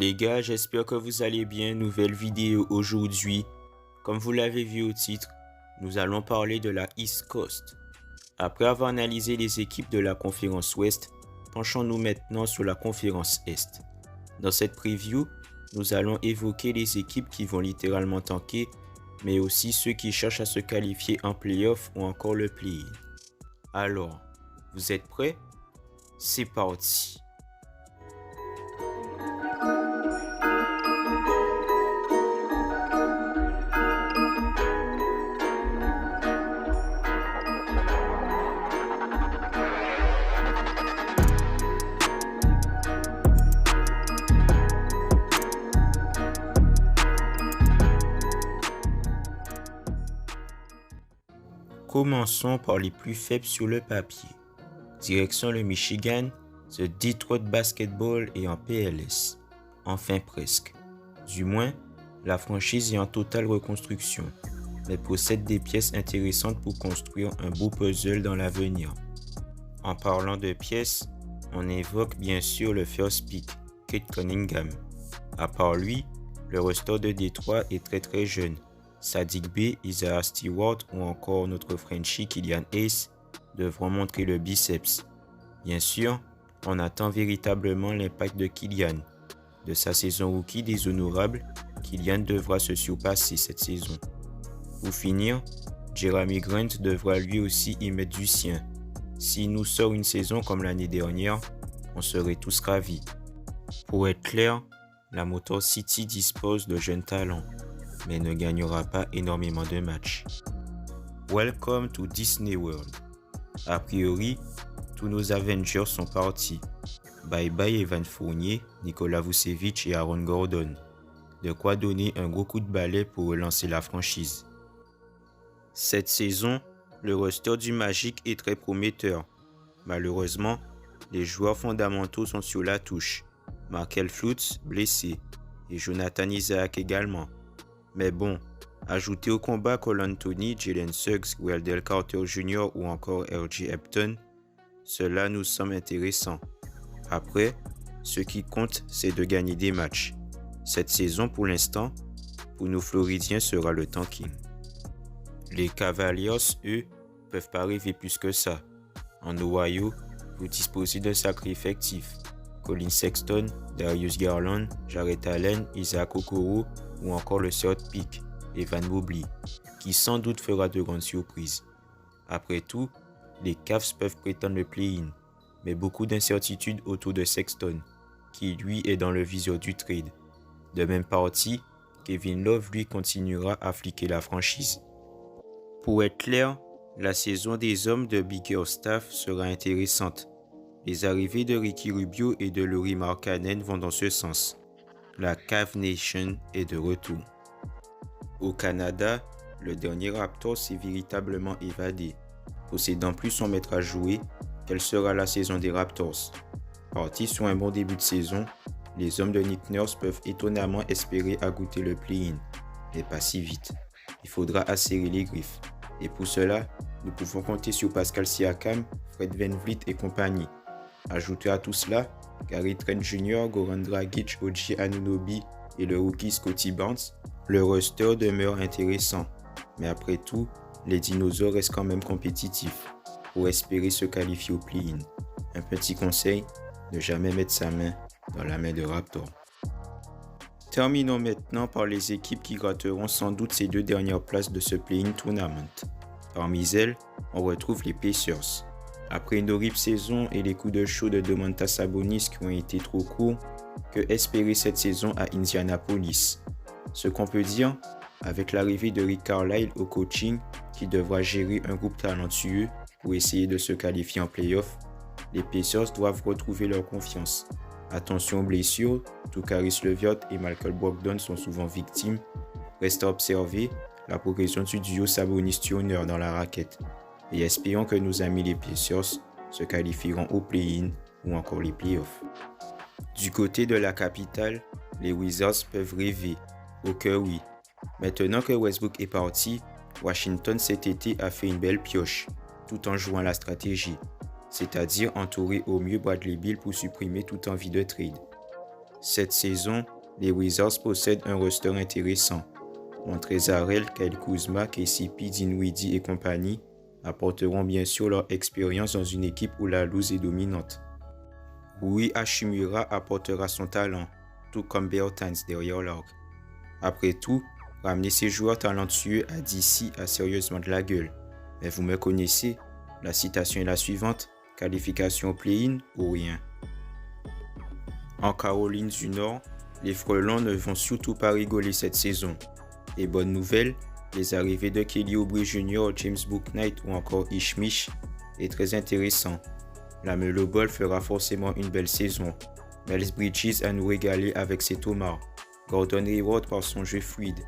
Les gars, j'espère que vous allez bien. Nouvelle vidéo aujourd'hui. Comme vous l'avez vu au titre, nous allons parler de la East Coast. Après avoir analysé les équipes de la conférence Ouest, penchons-nous maintenant sur la conférence Est. Dans cette preview, nous allons évoquer les équipes qui vont littéralement tanker, mais aussi ceux qui cherchent à se qualifier en playoff ou encore le play-in. Alors, vous êtes prêts? C'est parti! Commençons par les plus faibles sur le papier. Direction le Michigan, The Detroit Basketball est en PLS. Enfin presque. Du moins, la franchise est en totale reconstruction, mais possède des pièces intéressantes pour construire un beau puzzle dans l'avenir. En parlant de pièces, on évoque bien sûr le first pick, Cade Cunningham. À part lui, le roster de Détroit est très jeune. Saddiq Bey, Isaiah Stewart ou encore notre Frenchie Killian Hayes devront montrer le biceps. Bien sûr, on attend véritablement l'impact de Killian. De sa saison rookie déshonorable, Killian devra se surpasser cette saison. Pour finir, Jeremy Grant devra lui aussi y mettre du sien. S'il nous sort une saison comme l'année dernière, on serait tous ravis. Pour être clair, la Motor City dispose de jeunes talents, mais ne gagnera pas énormément de matchs. Welcome to Disney World. A priori, tous nos Avengers sont partis. Bye bye Evan Fournier, Nikola Vucevic et Aaron Gordon. De quoi donner un gros coup de balai pour relancer la franchise. Cette saison, le roster du Magic est très prometteur. Malheureusement, les joueurs fondamentaux sont sur la touche. Markel Fultz, blessé, et Jonathan Isaac également. Mais bon, ajouter au combat Cole Anthony, Jalen Suggs, Wendell Carter Jr. ou encore R.J. Hampton, cela nous semble intéressant. Après, ce qui compte, c'est de gagner des matchs. Cette saison, pour l'instant, pour nos Floridiens, sera le tanking. Les Cavaliers, eux, peuvent pas rêver plus que ça. En Ohio, vous disposez d'un sacré effectif. Colin Sexton, Darius Garland, Jarrett Allen, Isaac Okoro ou encore le third pick, Evan Mobley, qui sans doute fera de grandes surprises. Après tout, les Cavs peuvent prétendre le play-in, mais beaucoup d'incertitudes autour de Sexton, qui lui est dans le viseur du trade. De même partie, Kevin Love lui continuera à fliquer la franchise. Pour être clair, la saison des hommes de Bickerstaff sera intéressante. Les arrivées de Ricky Rubio et de Lauri Markkanen vont dans ce sens. La Cave Nation est de retour. Au Canada, le dernier Raptor s'est véritablement évadé. Possédant plus son maître à jouer, quelle sera la saison des Raptors? Partis sur un bon début de saison, les hommes de Nick Nurse peuvent étonnamment espérer à goûter le play-in, mais pas si vite. Il faudra asserrer les griffes. Et pour cela, nous pouvons compter sur Pascal Siakam, Fred VanVleet et compagnie. Ajoutez à tout cela Gary Trent Jr., Goran Dragic, OG Anunoby et le rookie Scottie Barnes, le roster demeure intéressant. Mais après tout, les dinosaures restent quand même compétitifs pour espérer se qualifier au play-in. Un petit conseil, ne jamais mettre sa main dans la main de Raptor. Terminons maintenant par les équipes qui gratteront sans doute ces deux dernières places de ce play-in tournament. Parmi elles, on retrouve les Pacers. Après une horrible saison et les coups de chaud de Domantas Sabonis qui ont été trop courts, que espérer cette saison à Indianapolis? Ce qu'on peut dire, avec l'arrivée de Rick Carlisle au coaching, qui devra gérer un groupe talentueux pour essayer de se qualifier en playoff, les Pacers doivent retrouver leur confiance. Attention aux blessures, tout Caris LeVert et Malcolm Brogdon sont souvent victimes. Reste à observer la progression du duo Sabonis-Turner dans la raquette. Et espérons que nos amis les Pacers se qualifieront au play-in ou encore les playoffs. Du côté de la capitale, les Wizards peuvent rêver. Oh que oui. Maintenant que Westbrook est parti, Washington cet été a fait une belle pioche, tout en jouant la stratégie, c'est-à-dire entourer au mieux Bradley Beal pour supprimer toute envie de trade. Cette saison, les Wizards possèdent un roster intéressant. Montrezl Harrell, Kyle Kuzma, KCP, Dinwiddie et compagnie apporteront bien sûr leur expérience dans une équipe où la loose est dominante. Rui Hachimura apportera son talent, tout comme Bertans derrière l'arc. Après tout, ramener ces joueurs talentueux à DC a sérieusement de la gueule. Mais vous me connaissez, la citation est la suivante, qualification play-in ou rien. En Caroline du Nord, les Frelons ne vont surtout pas rigoler cette saison. Et bonne nouvelle, les arrivées de Kelly Oubre Jr., James Bouknight ou encore Ishmish est très intéressant. La Melo Ball fera forcément une belle saison. Miles Bridges à nous régaler avec ses tomards. Gordon Hayward par son jeu fluide.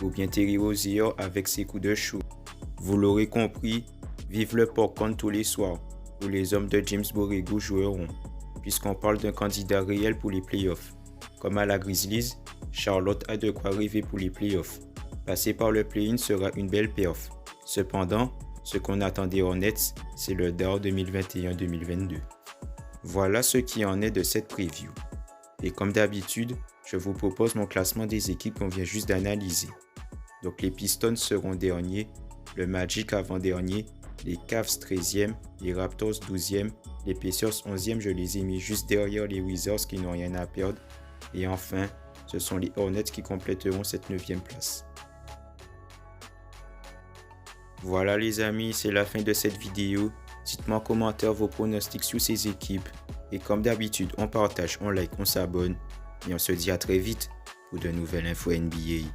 Ou bien Terry Rozier avec ses coups de chou. Vous l'aurez compris, vive le popcorn tous les soirs, où les hommes de James Borrego joueront, puisqu'on parle d'un candidat réel pour les playoffs. Comme à la Grizzlies, Charlotte a de quoi rêver pour les playoffs. Passer par le play-in sera une belle perf. Cependant, ce qu'on attend des Hornets, c'est le DAO 2021-2022. Voilà ce qui en est de cette preview. Et comme d'habitude, je vous propose mon classement des équipes qu'on vient juste d'analyser. Donc les Pistons seront derniers, le Magic avant-dernier, les Cavs 13e, les Raptors 12e, les Pacers 11e, je les ai mis juste derrière les Wizards qui n'ont rien à perdre. Et enfin, ce sont les Hornets qui compléteront cette 9e place. Voilà les amis, c'est la fin de cette vidéo. Dites-moi en commentaire vos pronostics sur ces équipes. Et comme d'habitude, on partage, on like, on s'abonne. Et on se dit à très vite pour de nouvelles infos NBA.